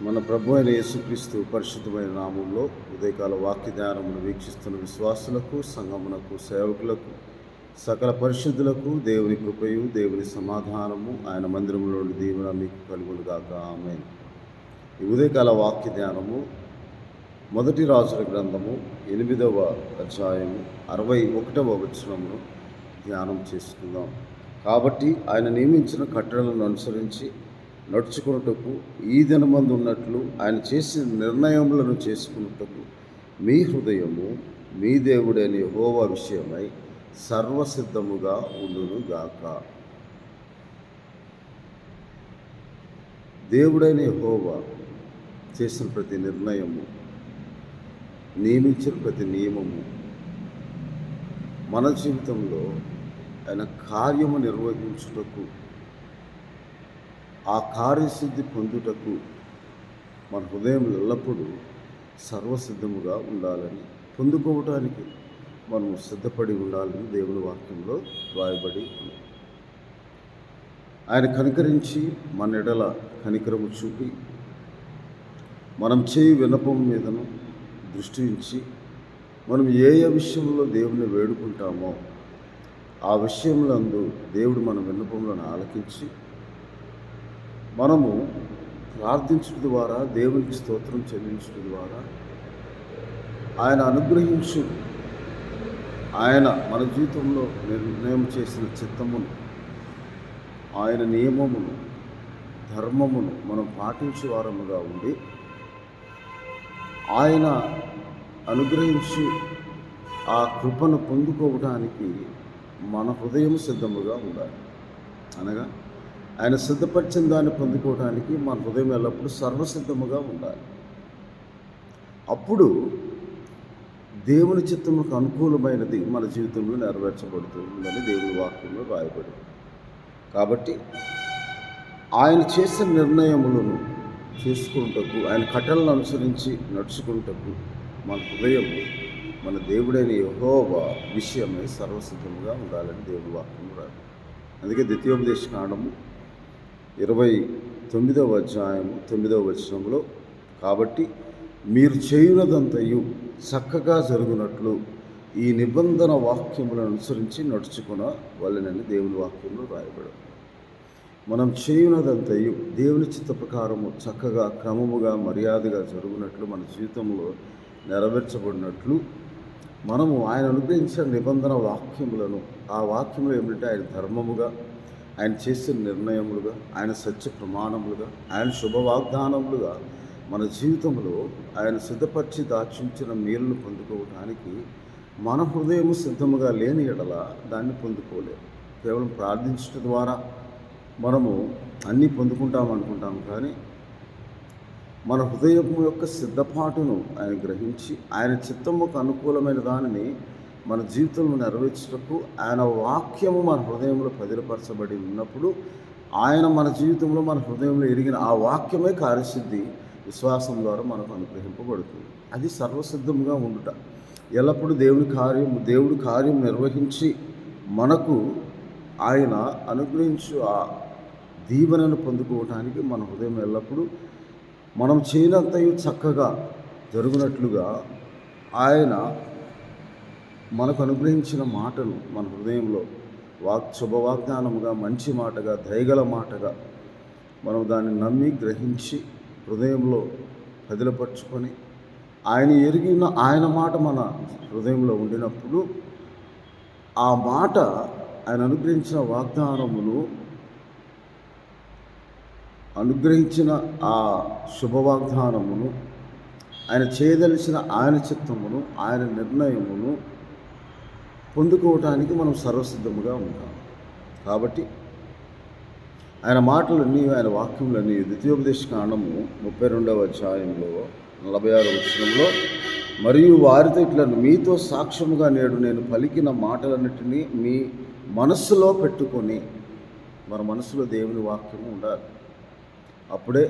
మన ప్రభు అయిన యేసుక్రీస్తు పరిశుద్ధమైన నామంలో ఉదయకాల వాక్య ధ్యానమును వీక్షిస్తున్న విశ్వాసులకు, సంఘమునకు, సేవకులకు, సకల పరిశుద్ధులకు దేవుని కృపయు, దేవుని సమాధానము ఆయన మందిరంలోని దీవెన మీకు కలుగునుగాక. ఆమేన్. ఈ ఉదయకాల వాక్య ధ్యానము మొదటి రాజుల గ్రంథము 8వ అధ్యాయము 61వ వచనమును ధ్యానం చేసుకుందాం. కాబట్టి ఆయన నియమించిన కట్టడలను అనుసరించి నడుచుకున్నటకు ఈ దినమందు ఉన్నట్లు ఆయన చేసిన నిర్ణయములను చేసుకున్నటకు మీ హృదయము మీ దేవుడైన యెహోవా విషయమై సర్వసిద్ధముగా ఉండునుగాక. దేవుడైన యెహోవా చేసిన ప్రతి నిర్ణయము, నియమించిన ప్రతి నియమము మన జీవితంలో ఆయన కార్యము నిర్వహించుటకు, ఆ కార్యసిద్ధి పొందుటకు మన హృదయం ఎల్లప్పుడూ సర్వసిద్ధముగా ఉండాలని, పొందుకోవటానికి మనము సిద్ధపడి ఉండాలని దేవుని వాక్యంలో రాయబడి ఉంది. ఆయన కనికరించి మన ఎడల కనికరము చూపి మనం చేయి విన్నపం మీదను దృష్టి ఉంచి మనం ఏ విషయంలో దేవుని వేడుకుంటామో ఆ విషయములందు దేవుడు మన విన్నపములను ఆలకించి మనము ప్రార్థించడం ద్వారా, దేవునికి స్తోత్రం చెల్లించడం ద్వారా ఆయన అనుగ్రహించు, ఆయన మన జీవితంలో నిర్ణయం చేసిన చిత్తమును, ఆయన నియమమును, ధర్మమును మనం పాటించే వారముగా ఉండి ఆయన అనుగ్రహించి ఆ కృపను పొందుకోవడానికి మన హృదయం సిద్ధముగా ఉండాలి. అనగా ఆయన సిద్ధపరిచిన దాన్ని పొందుకోవడానికి మన హృదయం ఎల్లప్పుడూ సర్వసిద్ధముగా ఉండాలి. అప్పుడు దేవుని చిత్తముకు అనుకూలమైనది మన జీవితంలో నెరవేర్చబడుతుందని దేవుని వాక్యంలో రాయబడింది. కాబట్టి ఆయన చేసిన నిర్ణయములను చేసుకుంటకు, ఆయన కట్టలను అనుసరించి నడుచుకుంటకు మన హృదయము మన దేవుడైన యెహోవా విషయమై సర్వసిద్ధముగా ఉండాలని దేవుని వాక్యంలో రాయబడింది. అందుకే ద్వితీయోపదేశ కాండము 29వ అధ్యాయము 9వ వచనంలో, కాబట్టి మీరు చేయునదంతయు చక్కగా జరుగునట్లు ఈ నిబంధన వాక్యములను అనుసరించి నడుచుకున్న వాళ్ళని దేవుని వాక్యంలో రాయబడింది. మనం చేయునదంతయు దేవుని చిత్త ప్రకారము చక్కగా, క్రమముగా, మర్యాదగా జరుగునట్లు, మన జీవితంలో నెరవేర్చబడినట్లు మనము ఆయన అనుగ్రహించిన నిబంధన వాక్యములను, ఆ వాక్యములు ఏమిటంటే ఆయన ధర్మముగా, ఆయన చేసిన నిర్ణయములుగా, ఆయన సత్య ప్రమాణములుగా, ఆయన శుభ వాగ్దానములుగా మన జీవితంలో ఆయన సిద్ధపరిచి దాచించిన మేలును పొందుకోవడానికి మన హృదయము సిద్ధముగా లేని ఎడల దాన్ని పొందుకోలేము. కేవలం ప్రార్థించడం ద్వారా మనము అన్నీ పొందుకుంటామనుకుంటాము, కానీ మన హృదయం యొక్క సిద్ధపాటును ఆయన గ్రహించి ఆయన చిత్తముకు అనుకూలమైన దానిని మన జీవితంలో నెరవేర్చుటకు ఆయన వాక్యము మన హృదయంలో పదిలపరచబడి ఉన్నప్పుడు ఆయన మన జీవితంలో, మన హృదయంలో ఎరిగిన ఆ వాక్యమే కార్యసిద్ధి విశ్వాసం ద్వారా మనకు అనుగ్రహింపబడుతుంది. అది సర్వసిద్ధంగా ఉండుట. ఎల్లప్పుడూ దేవుడు కార్యం నిర్వహించి మనకు ఆయన అనుగ్రహించు ఆ దీవెనను పొందుకోవటానికి మన హృదయం ఎల్లప్పుడూ మనం చేయనంతయు చక్కగా జరుగునట్లుగా ఆయన మనకు అనుగ్రహించిన మాటను మన హృదయంలో శుభవాగ్దానముగా, మంచి మాటగా, దయగల మాటగా మనం దాన్ని నమ్మి గ్రహించి హృదయంలో పదిలపరుచుకొని ఆయన ఎరిగిన ఆయన మాట మన హృదయంలో ఉండినప్పుడు ఆ మాట, ఆయన అనుగ్రహించిన వాగ్దానమును, అనుగ్రహించిన ఆ శుభవాగ్దానమును, ఆయన చేయదలిచిన ఆయన చిత్తమును, ఆయన నిర్ణయమును పొందుకోవటానికి మనం సర్వసిద్ధముగా ఉంటాం. కాబట్టి ఆయన మాటలన్నీ, ఆయన వాక్యములన్నీ ద్వితీయోపదేశ కాండము 32వ అధ్యాయంలో 46వ వచనంలో, మరియు వారితో ఇట్లను, మీతో సాక్ష్యముగా నేడు నేను పలికిన మాటలన్నిటినీ మీ మనస్సులో పెట్టుకొని, మన మనసులో దేవుని వాక్యము ఉండాలి. అప్పుడే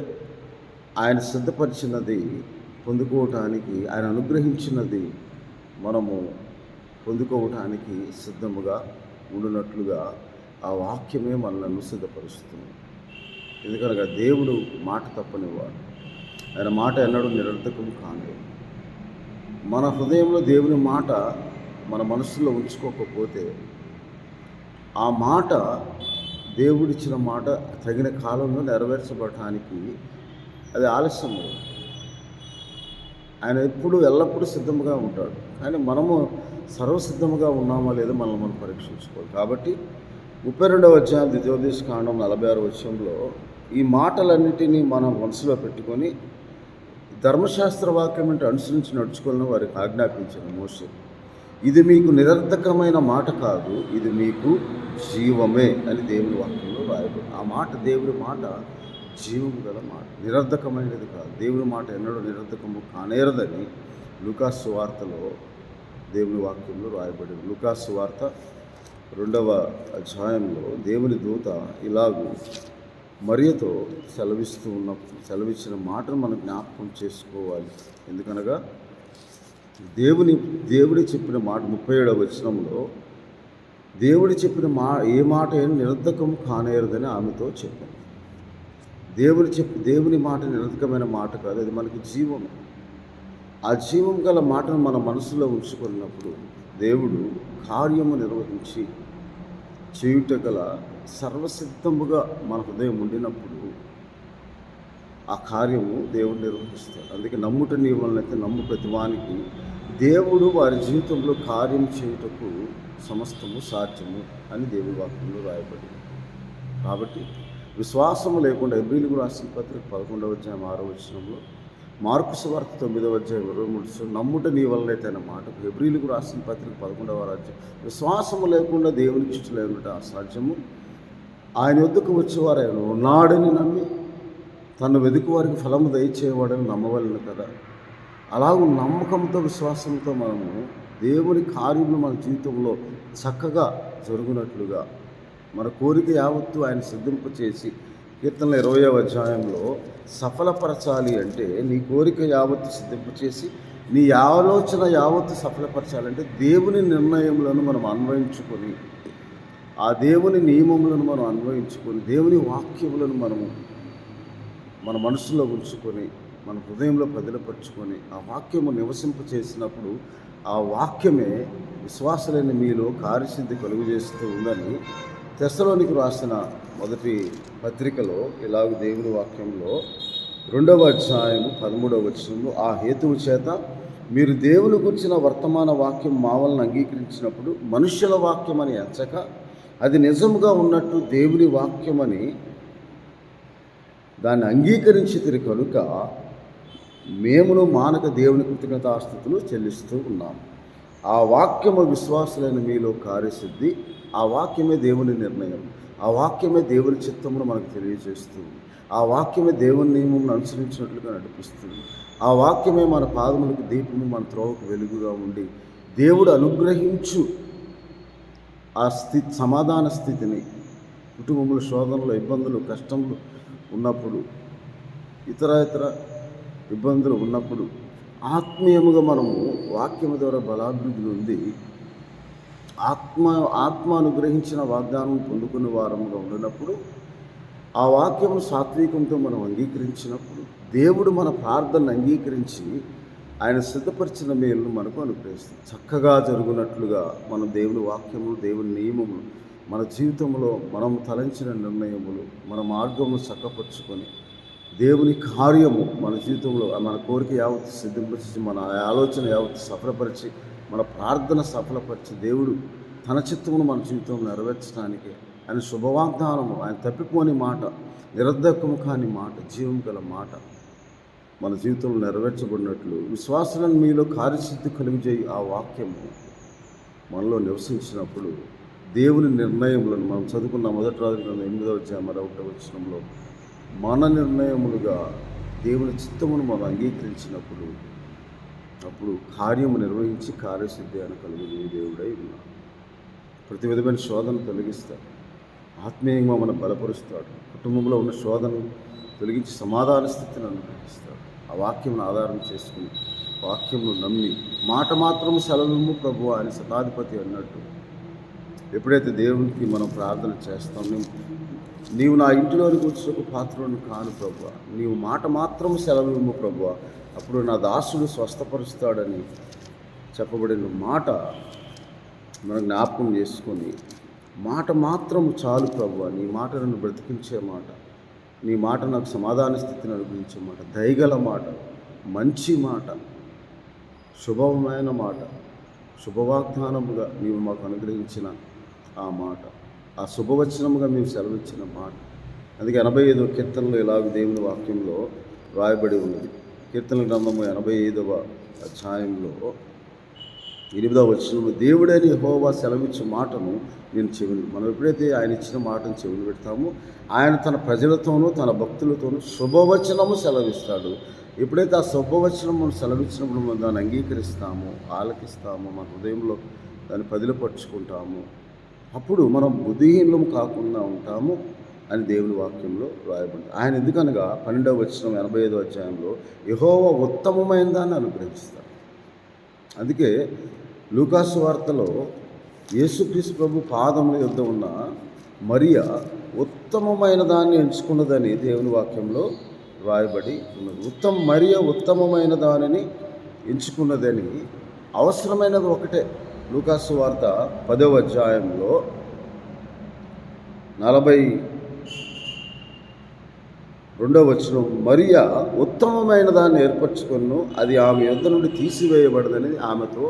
ఆయన సిద్ధపరిచినది పొందుకోవటానికి, ఆయన అనుగ్రహించినది మనము పొందుకోవటానికి సిద్ధముగా ఉండునట్లుగా ఆ వాక్యమే మనల్ని సిద్ధపరుస్తుంది. ఎందుకనగా దేవుడు మాట తప్పనివాడు. ఆయన మాట ఎన్నడూ నిరర్థకం కాదు. మన హృదయంలో దేవుని మాట మన మనసులో ఉంచుకోకపోతే ఆ మాట, దేవుడిచ్చిన మాట తగిన కాలంలో నెరవేర్చబడటానికి అది ఆలస్యం. ఆయన ఎప్పుడు ఎల్లప్పుడూ సిద్ధంగా ఉంటాడు. కానీ మనము సర్వసిద్ధముగా ఉన్నామా లేదో మనల్ని మనం పరీక్షించుకోవాలి. కాబట్టి 32వ అధ్యాయం ద్వితీయోపదేశకాండం 46వ వచనంలో ఈ మాటలన్నిటినీ మనం మనసులో పెట్టుకొని ధర్మశాస్త్ర వాక్యం అంటే అనుసరించి నడుచుకోవాలని వారికి ఆజ్ఞాపించాను మోషే. ఇది మీకు నిరర్థకమైన మాట కాదు, ఇది మీకు జీవమే అని దేవుని వాక్యంలో రాయబడి. ఆ మాట, దేవుని మాట జీవము గల మాట, నిరర్థకమైనది కాదు. దేవుని మాట ఎన్నడూ నిరర్థకము కానేరదని లూకాసు సువార్తలో దేవుని వాక్యంలో రాయబడింది. లూకాసు సువార్త 2వ అధ్యాయంలో దేవుని దూత ఇలాగూ మరియతో సెలవిచ్చిన మాటను మనం జ్ఞాపకం చేసుకోవాలి. ఎందుకనగా దేవుడి చెప్పిన మాట 37వ వచనంలో దేవుడు చెప్పిన ఏ మాట అయినా నిరర్థకం కానేరదని ఆమెతో చెప్పాను. దేవుని మాట నిరర్థకమైన మాట కాదు, అది మనకి జీవం. ఆ జీవం గల మాటను మన మనసులో ఉంచుకున్నప్పుడు దేవుడు కార్యము నిర్వహించి చేయుట గల సర్వసిద్ధముగా మన హృదయం ఉండినప్పుడు ఆ కార్యము దేవుడు నిర్వహిస్తాడు. అందుకే నమ్ముట నీ వలనైతే నమ్ము ప్రతివానికి దేవుడు వారి జీవితంలో కార్యం చేయుటకు సమస్తము సాధ్యము అని దేవుని వాక్యంలో రాయబడింది. కాబట్టి విశ్వాసము లేకుండా హెబ్రీయులకు రాసిన పత్రిక 11వ అధ్యాయం 6వ వచనంలో, మార్కు సువార్త 9వ అధ్యాయం 23 నమ్ముట నీ వలనైతే అన్న మాటకు హెబ్రీయులకు రాసిన పత్రిక 11వ అధ్యాయం విశ్వాసము లేకుండా దేవునికి ఇష్టలేనుట అసాధ్యము. ఆయన వద్దకు వచ్చేవారు ఆయన ఉన్నాడని నమ్మి తను వెతుకు వారికి ఫలము దయచేవాడని నమ్మవలను కదా. అలాగూ నమ్మకంతో విశ్వాసంతో మనము దేవుని కార్యములు మన జీవితంలో చక్కగా జరుగునట్లుగా మన కోరిక యావత్తు ఆయన సిద్ధింపచేసి కీర్తనల 20వ అధ్యాయంలో సఫలపరచాలి అంటే నీ కోరిక యావత్తు సిద్ధింపచేసి నీ ఆలోచన యావత్తు సఫలపరచాలంటే దేవుని నిర్ణయములను మనం అన్వయించుకొని, ఆ దేవుని నియమములను మనం అన్వయించుకొని, దేవుని వాక్యములను మనము మన మనసులో ఉంచుకొని, మన హృదయంలో పదిలపరుచుకొని ఆ వాక్యము నివసింపచేసినప్పుడు ఆ వాక్యమే విశ్వాసులైన మీలో కార్యసిద్ధి కలుగజేస్తూ ఉందని తెస్సలోనికి రాసిన మొదటి పత్రికలో ఇలాగ దేవుని వాక్యంలో 2వ అధ్యాయము 13వ వచనంలో, ఆ హేతువు చేత మీరు దేవుని గురించిన వర్తమాన వాక్యం మా వలన అంగీకరించినప్పుడు మనుష్యుల వాక్యమని ఎంచక అది నిజముగా ఉన్నట్టు దేవుని వాక్యమని దాన్ని అంగీకరించితిరి కనుక మేమును మానక దేవుని కృతజ్ఞతాస్తుతులు చెల్లిస్తూ ఉన్నాము. ఆ వాక్యము విశ్వాసులైన మీలో కార్యసిద్ధి, ఆ వాక్యమే దేవుని నిర్ణయం, ఆ వాక్యమే దేవుని చిత్తమును మనకు తెలియజేస్తుంది, ఆ వాక్యమే దేవుని నియమమును అనుసరించినట్లుగా నడిపిస్తుంది, ఆ వాక్యమే మన పాదములకు దీపము, మన త్రోవకు వెలుగుగా ఉండి దేవుడు అనుగ్రహించు ఆ సమాధాన స్థితిని, కుటుంబంలో శోధనలు, ఇబ్బందులు, కష్టములు ఉన్నప్పుడు, ఇతర ఇబ్బందులు ఉన్నప్పుడు ఆత్మీయముగా మనము వాక్యము ద్వారా బలాభివృద్ధి ఉంది ఆత్మ అనుగ్రహించిన వాగ్దానం పొందుకునే వారముగా ఉండినప్పుడు, ఆ వాక్యమును సాత్వికంతో మనం అంగీకరించినప్పుడు దేవుడు మన ప్రార్థనను అంగీకరించి ఆయన సిద్ధపరిచిన మేలును మనకు అనుగ్రహిస్తుంది. చక్కగా జరుగునట్లుగా మనం దేవుని వాక్యములు, దేవుని నియమములు మన జీవితంలో మనం తలంచిన నిర్ణయములు, మన మార్గమును చక్కపరుచుకొని దేవుని కార్యము మన జీవితంలో మన కోరిక యావత్తు సిద్ధింపరిచి, మన ఆలోచన యావత్తు సఫలపరిచి, మన ప్రార్థన సఫలపరిచి దేవుడు తన చిత్తమును మన జీవితంలో నెరవేర్చడానికి ఆయన శుభవాగ్దానము, ఆయన తప్పిపోని మాట, నిరర్ధకము కాని మాట, జీవం గల మాట మన జీవితంలో నెరవేర్చబడినట్లు విశ్వాసులను మీలో కార్యసిద్ధి కలుగజేయి ఆ వాక్యము మనలో నివసించినప్పుడు దేవుని నిర్ణయములను మనం చదువుకున్న మొదటి రాజు 8వ అధ్యాయం 1వ వచనంలో మన నిర్ణయములుగా దేవుని చిత్తమును మనం అంగీకరించినప్పుడు అప్పుడు కార్యము నిర్వహించి కార్యసిద్ధి అని కలుగుని దేవుడై ఉన్నాడు. ప్రతి విధమైన శోధన తొలగిస్తాడు, ఆత్మీయంగా మనం బలపరుస్తాడు, కుటుంబంలో ఉన్న శోధనను తొలగించి సమాధాన స్థితిని అనుగ్రహిస్తాడు. ఆ వాక్యమును ఆధారం చేసుకుని వాక్యమును నమ్మి మాట మాత్రము సెలవుము ప్రభువా అని శతాధిపతి అన్నట్టు ఎప్పుడైతే దేవునికి మనం ప్రార్థన చేస్తామో నీవు నా ఇంటిలోనికి వచ్చేందుకు పాత్రను కాను ప్రభువా, నీవు మాట మాత్రము సెలవివ్వు ప్రభువా, అప్పుడు నా దాసుడు స్వస్థపరుస్తాడని చెప్పబడిన మాట మనం జ్ఞాపకం చేసుకొని, మాట మాత్రము చాలు ప్రభువా, నీ మాట నన్ను బ్రతికించే మాట, నీ మాట నాకు సమాధాన స్థితిని అనుగ్రహించే మాట, దయగల మాట, మంచి మాట, శుభమైన మాట, శుభవాగ్దానముగా నీవు మాకు అనుగ్రహించిన ఆ మాట, ఆ శుభవచనముగా మేము సెలవిచ్చిన మాట. అందుకే 85వ కీర్తనలో ఇలాగ దేవుని వాక్యంలో రాయబడి ఉన్నది. కీర్తన గ్రంథము 85వ అధ్యాయంలో 8వ వచనము, దేవుడైన యెహోవా సెలవిచ్చే మాటను నేను చెవిని. మనం ఎప్పుడైతే ఆయన ఇచ్చిన మాటను చెవిని పెడతామో, ఆయన తన ప్రజలతోనూ తన భక్తులతోనూ శుభవచనము సెలవిస్తాడు. ఎప్పుడైతే ఆ శుభవచనము సెలవిచ్చినప్పుడు మనం దాన్ని అంగీకరిస్తామో, ఆలకిస్తామో, మన హృదయంలో దాన్ని పదిలపరుచుకుంటాము, అప్పుడు మనం బుద్ధిహీనులము కాకుండా ఉంటాము అని దేవుని వాక్యంలో రాయబడింది. ఆయన ఎందుకనగా 12వ వచనం 85వ అధ్యాయంలో యెహోవా ఉత్తమమైన దాన్ని అనుగ్రహిస్తాడు. అందుకే లూకాసు వార్తలో యేసుక్రీస్తు ప్రభు పాదముల యొద్ద ఉన్న మరియా ఉత్తమమైన దాన్ని ఎంచుకున్నదని దేవుని వాక్యంలో రాయబడి ఉన్నది. మరియా ఉత్తమమైన దానిని ఎంచుకున్నదని. అవసరమైనది ఒకటే. లూకాసు వార్త 10వ అధ్యాయంలో 42వ వచనం, మరియా ఉత్తమమైన దాన్ని ఏర్పరచుకొను, అది ఆమె యొద్ద నుండి తీసివేయబడదని ఆమెతో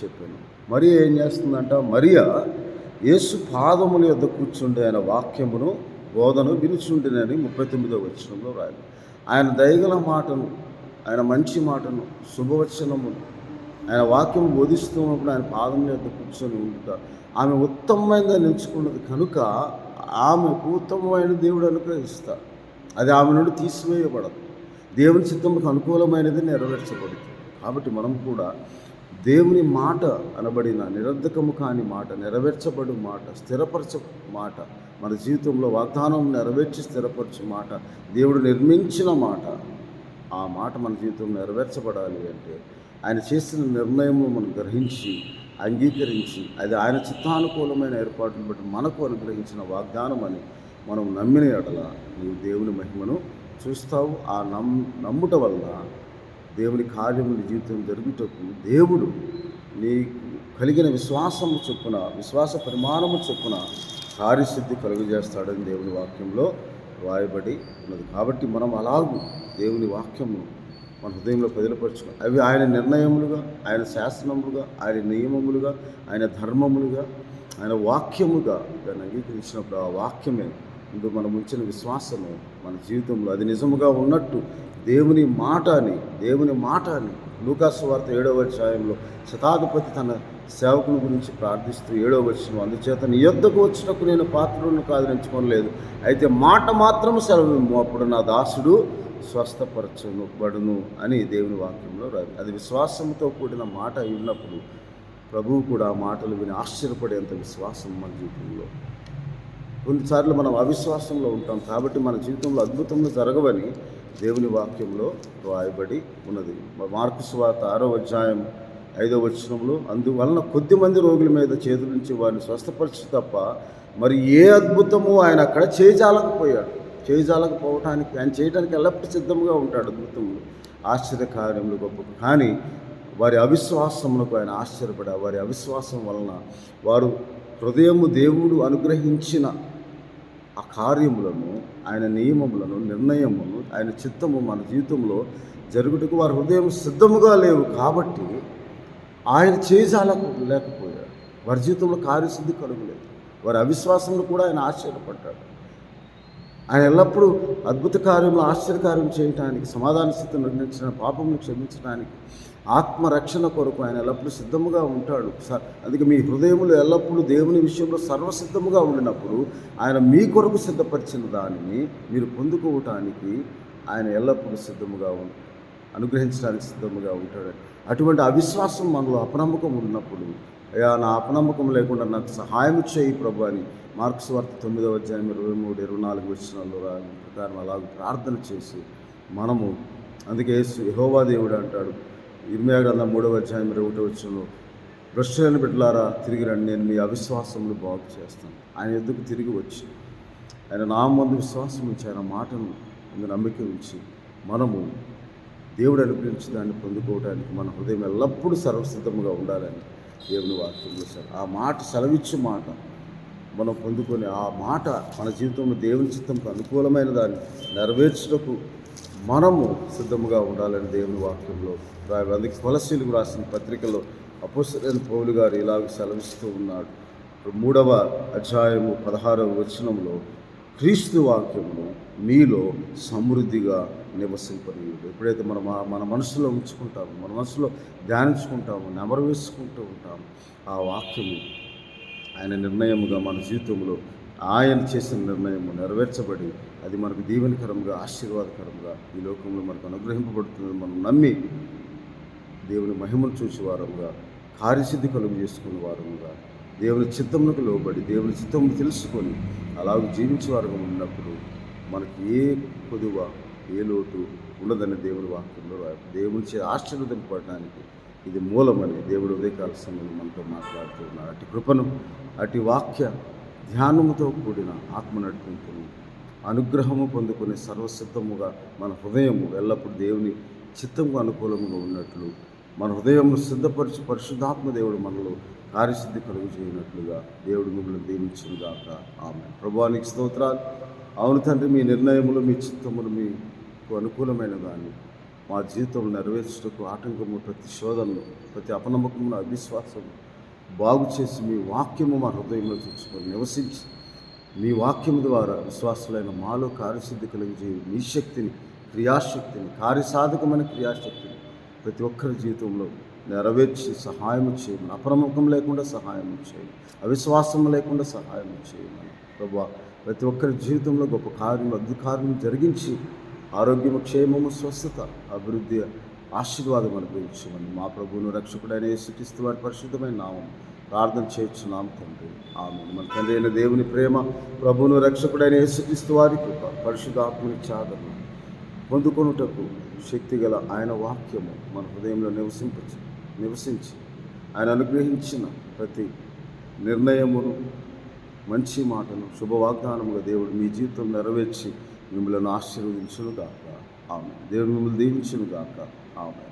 చెప్పాను. మరియా ఏం చేస్తుందంట? మరియా యేసు పాదముల యొద్ద కూర్చుండి ఆయన వాక్యమును బోధను వినుచుండినని 39వ వచనంలో రాయాలి. ఆయన దయగల మాటను, ఆయన మంచి మాటను, శుభవచనమును, ఆయన వాక్యం బోధిస్తున్నప్పుడు ఆయన పాదముల యొద్ద కూర్చొని ఉంటారు. ఆమె ఉత్తమమైనదని ఎంచుకున్నది కనుక ఆమెకు ఉత్తమమైన దేవుడు అనుగ్రహిస్తాడు. అది ఆమె నుండి తీసివేయబడదు. దేవుని చిత్తముకు అనుకూలమైనది నెరవేర్చబడుతుంది. కాబట్టి మనం కూడా దేవుని మాట అనబడిన నిరర్ధకము కాని మాట, నెరవేర్చబడు మాట, స్థిరపరచ మాట, మన జీవితంలో వాగ్దానం నెరవేర్చి స్థిరపరచు మాట, దేవుడు నిర్మించిన మాట, ఆ మాట మన జీవితంలో నెరవేర్చబడాలి అంటే ఆయన చేసిన నిర్ణయము మనం గ్రహించి అంగీకరించి, అది ఆయన చిత్తానుకూలమైన ఏర్పాటును బట్టి మనకు అనుగ్రహించిన వాగ్దానం అని మనం నమ్మిన ఎడల నీవు దేవుని మహిమను చూస్తావు. ఆ నమ్ముట వల్ల దేవుని కార్యముని జీవితం జరుగుటకు దేవుడు నీకు కలిగిన విశ్వాసము చొప్పున, విశ్వాస పరిమాణము చొప్పున కార్యసిద్ధి కలుగజేస్తాడని దేవుని వాక్యంలో రాయబడి ఉన్నది. కాబట్టి మనం అలాగూ దేవుని వాక్యము మన హృదయంలో పదిలపరచుకుని, అవి ఆయన నిర్ణయములుగా, ఆయన శాసనములుగా, ఆయన నియమములుగా, ఆయన ధర్మములుగా, ఆయన వాక్యముగా దాన్ని అంగీకరించినప్పుడు ఆ వాక్యమే ఇందు మనం ఉంచిన విశ్వాసమే మన జీవితంలో అది నిజముగా ఉన్నట్టు దేవుని మాట అని లూకాసు వార్త 7వ అధ్యాయంలో శతాధిపతి తన సేవకుని గురించి ప్రార్థిస్తూ 7వ వచనం, అందుచేత నీ యొద్దకు వచ్చినప్పుడు నేను పాత్రను కాదని ఎంచుకోలేదు, అయితే మాట మాత్రం సెలవిమ్ము, అప్పుడు నా దాసుడు స్వస్థపరచబడును అని దేవుని వాక్యంలో రాదు. అది విశ్వాసంతో కూడిన మాట ఉన్నప్పుడు ప్రభువు కూడా ఆ మాటలు విని ఆశ్చర్యపడేంత విశ్వాసం మన జీవితంలో. కొన్నిసార్లు మనం అవిశ్వాసంలో ఉంటాం కాబట్టి మన జీవితంలో అద్భుతంగా జరగవని దేవుని వాక్యంలో రాయబడి ఉన్నది. మార్కు సువార్త 6వ అధ్యాయం 5వ వచనంలో, అందువలన కొద్దిమంది రోగుల మీద చేతుల నుంచి వారిని స్వస్థపరచు తప్ప మరి ఏ అద్భుతము ఆయన అక్కడ చేయజాలకపోవటానికి ఆయన చేయడానికి ఎల్లప్పుడూ సిద్ధంగా ఉంటాడు. అద్భుతములు, ఆశ్చర్యకార్యములు గొప్ప. కానీ వారి అవిశ్వాసములకు ఆయన ఆశ్చర్యపడా, వారి అవిశ్వాసం వలన వారు హృదయము దేవుడు అనుగ్రహించిన ఆ కార్యములను, ఆయన నియమములను, నిర్ణయమును, ఆయన చిత్తము మన జీవితంలో జరుగుటకు వారి హృదయం సిద్ధముగా లేవు కాబట్టి ఆయన లేకపోయాడు. వారి జీవితంలో కార్యసిద్ధి కలుగులేదు. వారి అవిశ్వాసంలో కూడా ఆయన ఆశ్చర్యపడ్డాడు. ఆయన ఎల్లప్పుడూ అద్భుత కార్యములు, ఆశ్చర్యకార్యం చేయటానికి, సమాధాన స్థితిని నిర్ణయించిన పాపమును క్షమించడానికి, ఆత్మరక్షణ కొరకు ఆయన ఎల్లప్పుడూ సిద్ధముగా ఉంటాడు. అందుకే మీ హృదయములు ఎల్లప్పుడూ దేవుని విషయంలో సర్వసిద్ధముగా ఉండినప్పుడు ఆయన మీ కొరకు సిద్ధపరిచిన దానిని మీరు పొందుకోవటానికి ఆయన ఎల్లప్పుడూ సిద్ధముగా అనుగ్రహించడానికి సిద్ధముగా ఉంటాడు. అటువంటి అవిశ్వాసం మనలో అపనమ్మకం ఉన్నప్పుడు, అయ్యా నా అపనమ్మకం లేకుండా నాకు సహాయం చేయి ప్రభు అని మార్కు సువార్త 9వ అధ్యాయం 23, 24 వచనాల్లో ప్రకారం అలాగ ప్రార్థన చేసి మనము, అందుకే యెహోవా దేవుడు అంటాడు ఇర్మీయా గ్రంథం 3వ అధ్యాయం 21వ వచనంలో, భ్రష్టులైన బిడ్డలారా తిరిగి రండి, నేను మీ అవిశ్వాసములు బాగు చేస్తాను. ఆయన ఎద్దుకు తిరిగి వచ్చి ఆయన నామందు విశ్వాసం ఉంచి ఆయన మాటను ముందు నమ్మిక ఉంచి మనము దేవుడు అనుగ్రహించి దాన్ని పొందుకోవడానికి మన హృదయం ఎల్లప్పుడూ సర్వసిద్ధముగా ఉండాలని దేవుని వాక్యం చేశారు. ఆ మాట సెలవిచ్చే మాట మనం పొందుకొని ఆ మాట మన జీవితంలో దేవుని చిత్తంకు అనుకూలమైన దాన్ని నెరవేర్చుటకు మనము సిద్ధముగా ఉండాలని దేవుని వాక్యంలో అందుకే కొలసీలకు రాసిన పత్రికలో అపోస్తలుడైన పౌలు గారు ఇలాగ సెలవిస్తూ ఉన్నాడు. 3వ అధ్యాయము 16వ వచనంలో క్రీస్తు వాక్యమును మీలో సమృద్ధిగా నివసింపనీయుడు. ఎప్పుడైతే మన మనసులో ఉంచుకుంటామో, మన మనసులో ధ్యానించుకుంటామో, నెమరు వేసుకుంటూ ఉంటాము, ఆ వాక్యము ఆయన నిర్ణయముగా మన జీవితంలో ఆయన చేసిన నిర్ణయము నెరవేర్చబడి అది మనకు దీవెనకరంగా ఆశీర్వాదకరంగా ఈ లోకంలో మనకు అనుగ్రహింపబడుతుంది. మనం నమ్మి దేవుని మహిమను చూసేవారముగా, కార్యసిద్ధి కలుగు చేసుకునే వారముగా, దేవుని చిత్తమునకు లోబడి దేవుని చిత్తమును తెలుసుకొని అలాగే జీవించేవారుగా ఉన్నప్పుడు మనకి ఏ కొదువ ఏ లోటు ఉండదని దేవుని వాక్యంలో దేవుని ఆశీర్వదింపబడడానికి ఇది మూలమని దేవుడు ఉదయకాల సమయంలో మనతో మాట్లాడుతూ ఉన్నాడు. అటు కృపను అటు వాక్య ధ్యానముతో కూడిన ఆత్మ నడిపింపును అనుగ్రహము పొందుకునే సర్వసిద్ధముగా మన హృదయము ఎల్లప్పుడూ దేవుని చిత్తముకు అనుకూలముగా ఉన్నట్లు మన హృదయమును సిద్ధపరిచి పరిశుద్ధాత్మ దేవుడు మనలో కార్యసిద్ధి కలుగు చేయనట్లుగా దేవుడు మిమ్మల్ని దీవించుగాక. ఆమె. ప్రభువానికి స్తోత్రాలు. అవును తండ్రి, మీ నిర్ణయములు మీ చిత్తములు మీకు అనుకూలమైన దాన్ని మా జీవితంలో నెరవేర్చుటకు ఆటంకము ప్రతి శోధనలు ప్రతి అపనమ్మకమును అవిశ్వాసము బాగు చేసి మీ వాక్యము మా హృదయంలో తెచ్చుకొని నివసించి మీ వాక్యము ద్వారా విశ్వాసులైన మాలో కార్యసిద్ధి కలిగి మీ శక్తిని, క్రియాశక్తిని, కార్యసాధకమైన క్రియాశక్తిని ప్రతి ఒక్కరి జీవితంలో నెరవేర్చి సహాయం చేయమని, అప్రముఖం లేకుండా సహాయం చేయమని, అవిశ్వాసం లేకుండా సహాయం చేయమని ప్రభువా, ప్రతి ఒక్కరి జీవితంలో గొప్ప కార్యం అద్భుత జరిగించి ఆరోగ్యము, క్షేమము, స్వస్థత, అభివృద్ధి, ఆశీర్వాదం అనుగ్రహించమని మా ప్రభువును రక్షకుడైన యేసుక్రీస్తు వారి పరిశుద్ధమైన నామం ప్రార్థన చేయించున్నాం తండ్రి. ఆమేన్. మన తండ్రి అయిన దేవుని ప్రేమ, ప్రభువును రక్షకుడైన యేసుక్రీస్తు వారి కృప, పరిశుద్ధాత్మని ఆదరణ పొందుకొనుటకు శక్తిగల ఆయన వాక్యము మన హృదయంలో నివసించి ఆయన అనుగ్రహించిన ప్రతి నిర్ణయమును, మంచి మాటను, శుభవాగ్దానముగా దేవుడు మీ జీవితం నెరవేర్చి మిమ్మల్ని ఆశీర్వదించును గాక. ఆమె. దేవుడు మిమ్మల్ని దీవించును గాక. ఆమె.